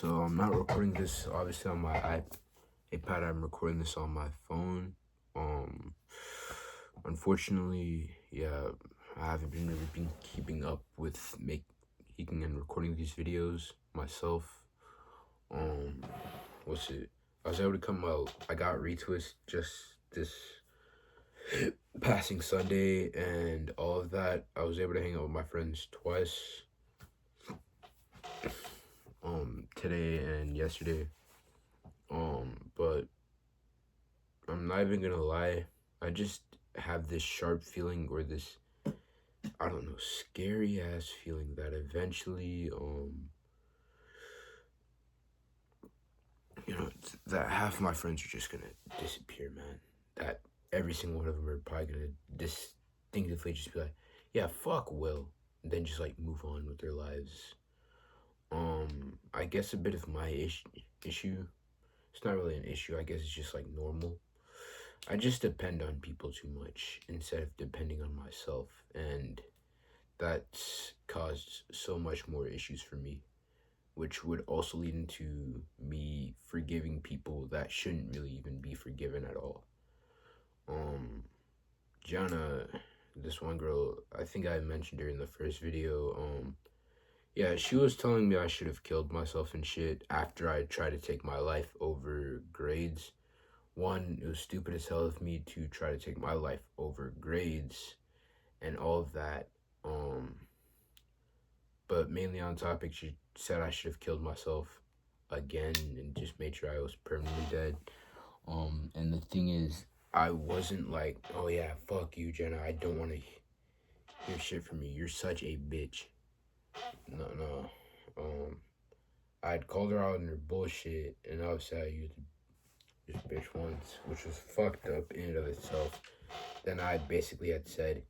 So I'm not recording this obviously on my iPad. I'm recording this on my phone. Um, Unfortunately, yeah, I haven't been really been keeping up with making and recording these videos myself. Um, what's it? I was able to come out. I got retwist just this passing Sunday, and all of that. I was able to hang out with my friends twice. Today and yesterday. But I'm not even gonna lie. I just have this sharp feeling or this, I don't know, scary ass feeling that eventually, that half my friends are just gonna disappear, man. That every single one of them are probably gonna distinctively just be like, yeah, fuck Will. And then just like move on with their lives. I guess a bit of my issue. It's not really an issue. I guess it's just like normal. I just depend on people too much instead of depending on myself, and that's caused so much more issues for me, which would also lead into me forgiving people that shouldn't really even be forgiven at all. Um, Gianna, this one girl, I think I mentioned her in the first video. Yeah, she was telling me I should have killed myself and shit after I tried to take my life over grades. One, it was stupid as hell of me to try to take my life over grades and all of that. But mainly on topic, she said I should have killed myself again and just made sure I was permanently dead. And the thing is, I wasn't like, oh yeah, fuck you, Jenna. I don't want to hear shit from you. You're such a bitch. No, no. I'd called her out on her bullshit, and obviously I used this bitch once, which was fucked up in and of itself. Then I basically had said,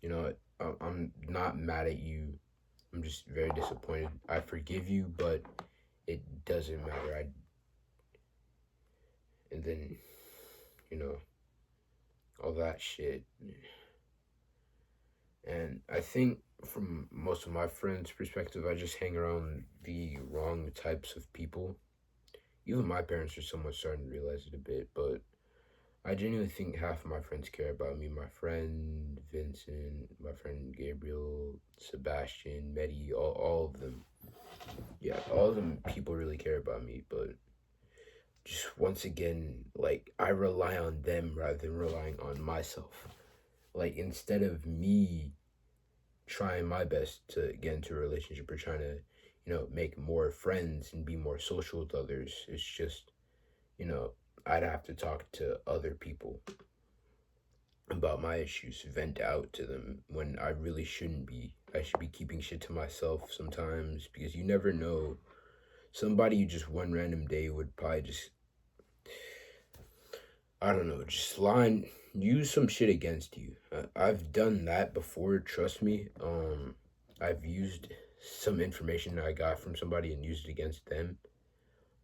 you know what, I'm not mad at you. I'm just very disappointed. I forgive you, but it doesn't matter. And then, you know, all that shit. And I think from most of my friends' perspective, I just hang around the wrong types of people. Even my parents are somewhat starting to realize it a bit, but I genuinely think half of my friends care about me. My friend Vincent, my friend Gabriel, Sebastian, Medi, all of them. Yeah, all of them people really care about me, but just once again, like I rely on them rather than relying on myself. Like instead of me trying my best to get into a relationship or trying to, make more friends and be more social with others, it's just, I'd have to talk to other people about my issues, vent out to them when I really shouldn't be. I should be keeping shit to myself sometimes because you never know. Somebody you just one random day would probably just, I don't know, just use some shit against you. I've done that before, trust me. I've used some information I got from somebody and used it against them.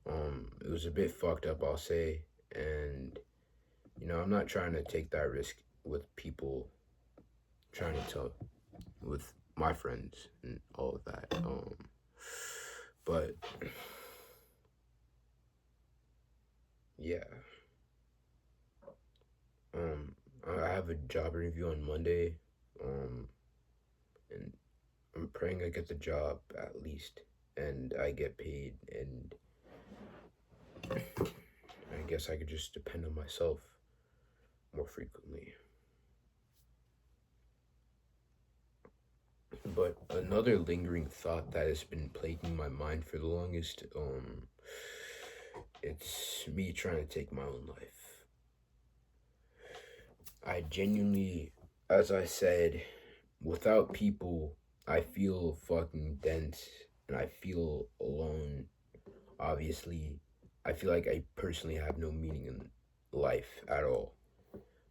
It was a bit fucked up, I'll say, and I'm not trying to take that risk with people trying to tell with my friends and all of that. But yeah. I have a job interview on Monday. And I'm praying I get the job at least and I get paid, and I guess I could just depend on myself more frequently. But another lingering thought that has been plaguing my mind for the longest, it's me trying to take my own life. I genuinely, as I said, without people, I feel fucking dense and I feel alone. Obviously, I feel like I personally have no meaning in life at all.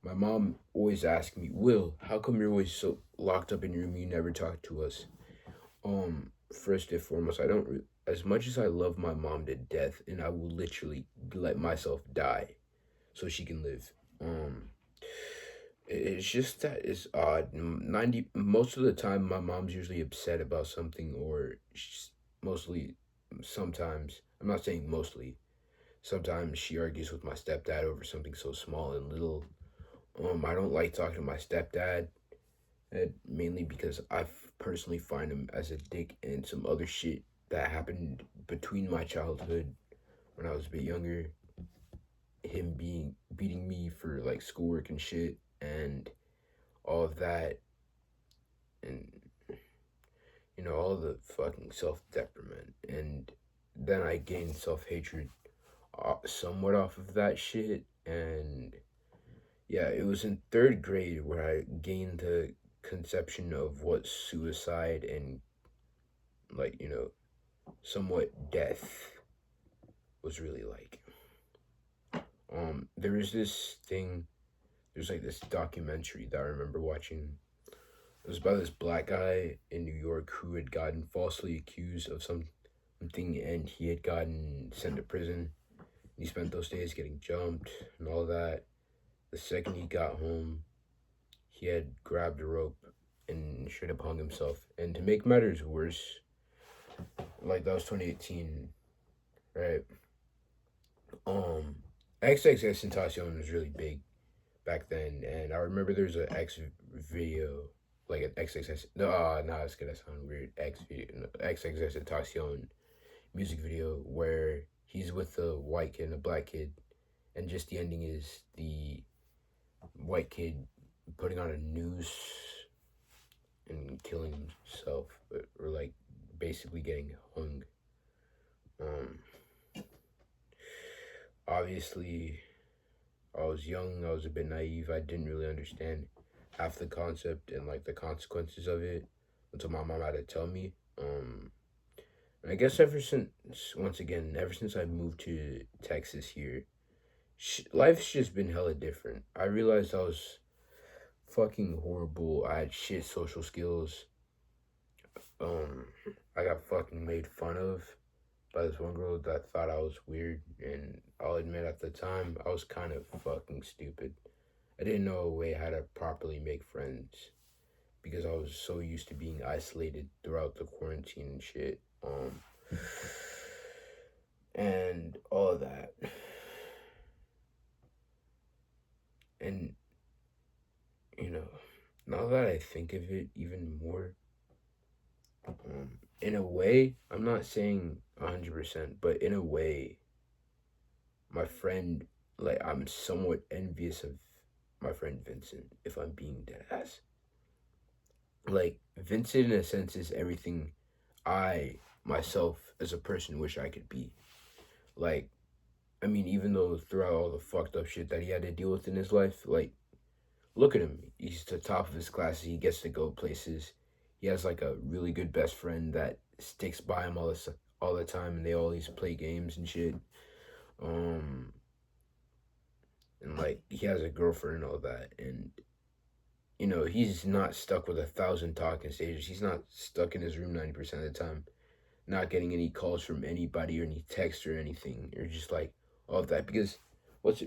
My mom always asks me, Will, how come you're always so locked up in your room? You never talk to us. First and foremost, I don't. As much as I love my mom to death, and I will literally let myself die so she can live. It's just that it's odd. 90 most of the time, my mom's usually upset about something, or she's mostly sometimes, I'm not saying mostly, sometimes she argues with my stepdad over something so small and little. I don't like talking to my stepdad, mainly because personally find him as a dick, and some other shit that happened between my childhood when I was a bit younger, him beating me for like schoolwork and shit, and all of that, and all the fucking self detriment, and then I gained self hatred, somewhat off of that shit, and yeah, it was in third grade where I gained the conception of what suicide and, like, somewhat death was really like. There was this thing, there's like this documentary that I remember watching. It was about this black guy in New York who had gotten falsely accused of something, and he had gotten sent to prison. He spent those days getting jumped and all that. The second he got home, he had grabbed a rope and straight up hung himself. And to make matters worse, like that was 2018, right? XXX Tentacion was really big back then, and I remember there was an X video, like an XXX. No, nah, it's gonna sound weird. X video, no, XXX Tentacion music video where he's with a white kid and a black kid, and just the ending is the white kid putting on a noose and killing himself, or like basically getting hung. Um, Obviously, I was young, I was a bit naive, I didn't really understand half the concept and like the consequences of it until my mom had to tell me. And I guess once again, ever since I moved to Texas here, life's just been hella different. I realized I was fucking horrible. I had shit social skills. Um, I got fucking made fun of by this one girl that thought I was weird, and I'll admit at the time I was kind of fucking stupid. I didn't know a way how to properly make friends because I was so used to being isolated throughout the quarantine and shit. And all of that. And, now that I think of it even more, in a way, I'm not saying 100%, but in a way, my friend, like, I'm somewhat envious of my friend Vincent, if I'm being dead ass. Like, Vincent, in a sense, is everything I, myself, as a person, wish I could be. Like, I mean, even though throughout all the fucked up shit that he had to deal with in his life, like, look at him. He's the top of his class. He gets to go places. He has like a really good best friend that sticks by him all the time, and they always play games and shit. Um, and like he has a girlfriend and all that, and he's not stuck with 1,000 talking stages. He's not stuck in his room 90% of the time, not getting any calls from anybody or any text or anything, or just like all of that. Because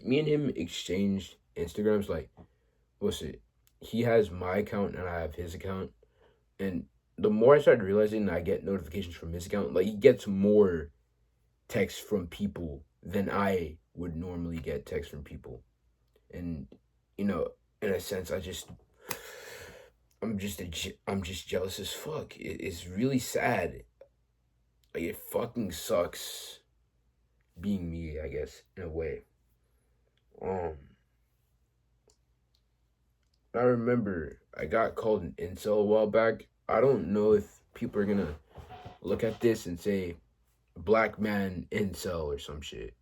me and him exchanged Instagrams, like, what's it? He has my account and I have his account. And the more I started realizing I get notifications from his account, like he gets more texts from people than I would normally get texts from people. And in a sense, I'm just jealous as fuck. It's really sad. Like it fucking sucks being me, I guess, in a way. Um, I remember I got called an incel a while back. I don't know if people are gonna look at this and say black man incel or some shit.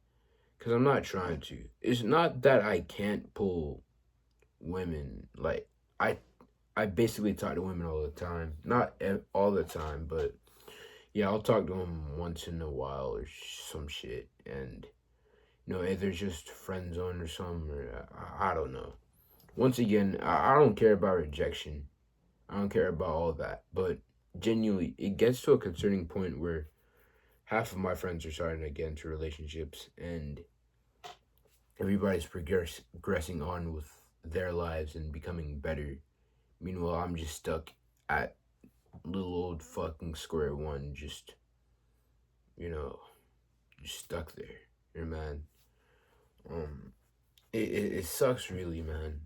Cause I'm not trying to. It's not that I can't pull women. Like I I basically talk to women all the time. Not all the time, but yeah, I'll talk to them once in a while or some shit. And either just friend zone or something, or I don't know. Once again, I don't care about rejection. I don't care about all that. But genuinely, it gets to a concerning point where half of my friends are starting to get into relationships, and everybody's progressing on with their lives and becoming better. Meanwhile, I'm just stuck at little old fucking square one, just just stuck there. Man. Um, it sucks really, man.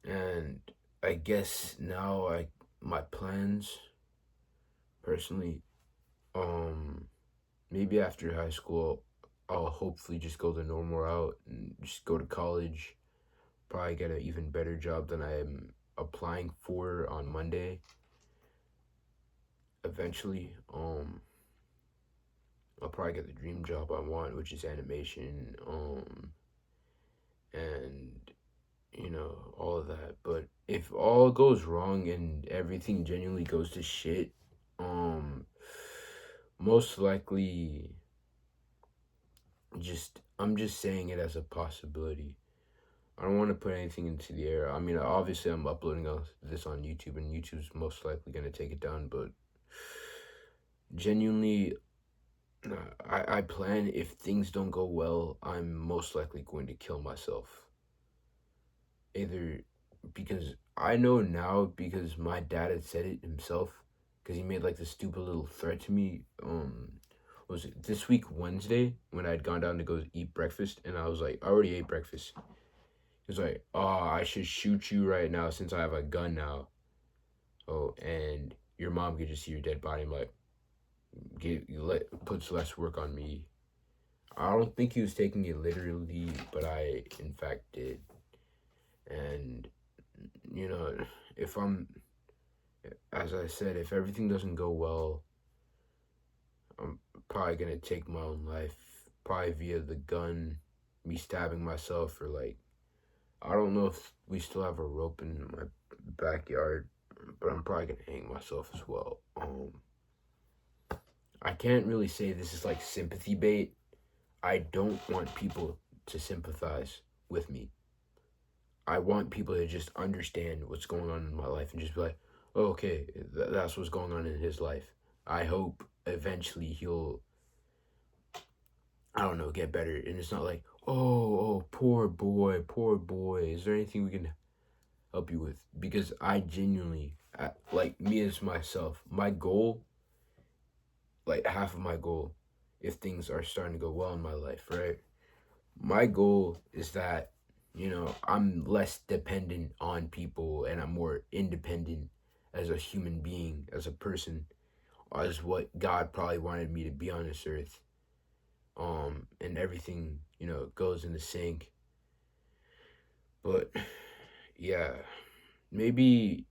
And I guess now my plans personally, um, maybe after high school, I'll hopefully just go the normal route and just go to college. Probably get an even better job than I am applying for on Monday. Eventually, I'll probably get the dream job I want, which is animation. And all of that. But if all goes wrong and everything genuinely goes to shit, um, most likely, I'm just saying it as a possibility. I don't want to put anything into the air. I mean, obviously, I'm uploading this on YouTube, and YouTube's most likely gonna take it down. But genuinely, I plan if things don't go well, I'm most likely going to kill myself. Either because I know now because my dad had said it himself because he made like this stupid little threat to me. Was it this week Wednesday when I had gone down to go eat breakfast and I was like, I already ate breakfast. He was like, oh, I should shoot you right now since I have a gun now. Oh, and your mom could just see your dead body. I'm like, puts less work on me. I don't think he was taking it literally, but I in fact did. And if as I said, if everything doesn't go well, I'm probably gonna take my own life, probably via the gun, me stabbing myself, or like, I don't know if we still have a rope in my backyard, but I'm probably gonna hang myself as well. I can't really say this is like sympathy bait. I don't want people to sympathize with me. I want people to just understand what's going on in my life and just be like, oh, okay, that's what's going on in his life. I hope eventually he'll, I don't know, get better. And it's not like, oh, poor boy. Is there anything we can help you with? Because I genuinely, like me as myself, my goal, like half of my goal, if things are starting to go well in my life, right? My goal is that I'm less dependent on people and I'm more independent as a human being, as a person, as what God probably wanted me to be on this earth. And everything goes in the sync. But yeah, maybe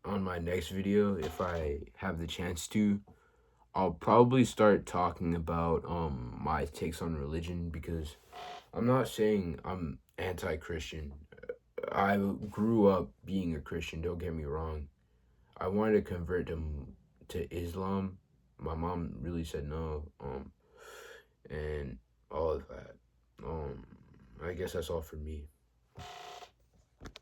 on my next video, if I have the chance to, I'll probably start talking about my takes on religion, because I'm not saying I'm anti-Christian. I grew up being a Christian, don't get me wrong. I wanted to convert to Islam. My mom really said no. And all of that. I guess that's all for me.